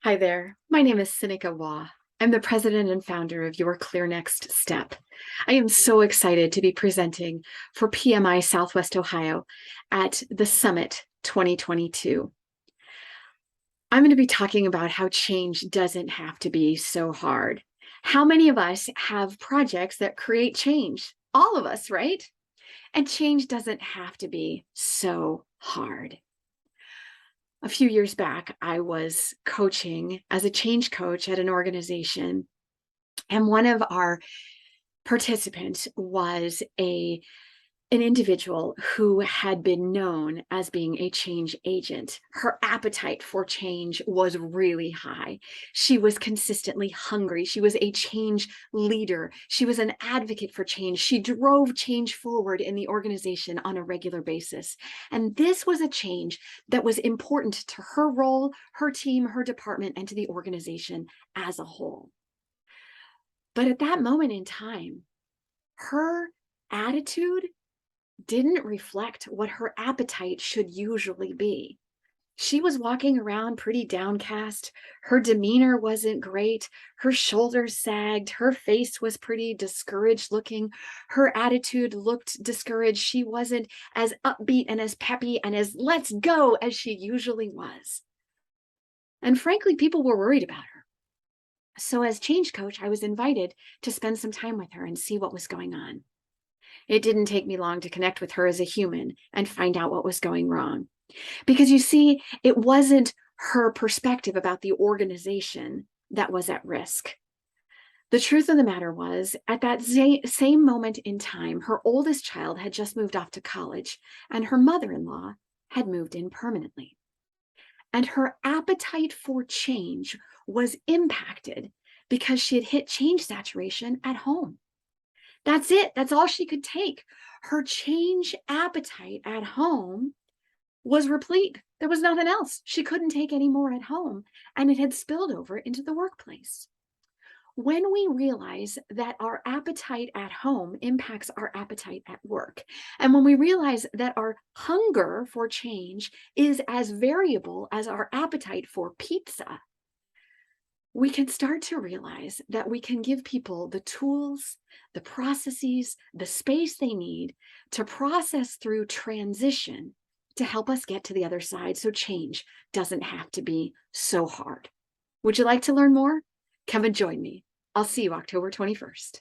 Hi there. My name is Sinikka Waugh. I'm the president and founder of Your Clear Next Step. I am so excited to be presenting for PMI Southwest Ohio at the Summit 2022. I'm going to be talking about how change doesn't have to be so hard. How many of us have projects that create change? All of us, right? And change doesn't have to be so hard. A few years back, I was coaching as a change coach at an organization, and one of our participants was an individual who had been known as being a change agent. Her appetite for change was really high. She was consistently hungry. She was a change leader. She was an advocate for change. She drove change forward in the organization on a regular basis. And this was a change that was important to her role, her team, her department, and to the organization as a whole. But at that moment in time, her attitude didn't reflect what her appetite should usually be. She was walking around pretty downcast. Her demeanor wasn't great. Her shoulders sagged. Her face was pretty discouraged looking. Her attitude looked discouraged. She wasn't as upbeat and as peppy and as let's go as she usually was. And frankly, people were worried about her. So as change coach, I was invited to spend some time with her and see what was going on. It didn't take me long to connect with her as a human and find out what was going wrong. Because you see, it wasn't her perspective about the organization that was at risk. The truth of the matter was, at that same moment in time, her oldest child had just moved off to college, and her mother-in-law had moved in permanently. And her appetite for change was impacted because she had hit change saturation at home. That's it. That's all she could take. Her change appetite at home was replete. There was nothing else. She couldn't take any more at home, and it had spilled over into the workplace. When we realize that our appetite at home impacts our appetite at work, and when we realize that our hunger for change is as variable as our appetite for pizza, we can start to realize that we can give people the tools, the processes, the space they need to process through transition to help us get to the other side so change doesn't have to be so hard. Would you like to learn more? Come and join me. I'll see you October 21st.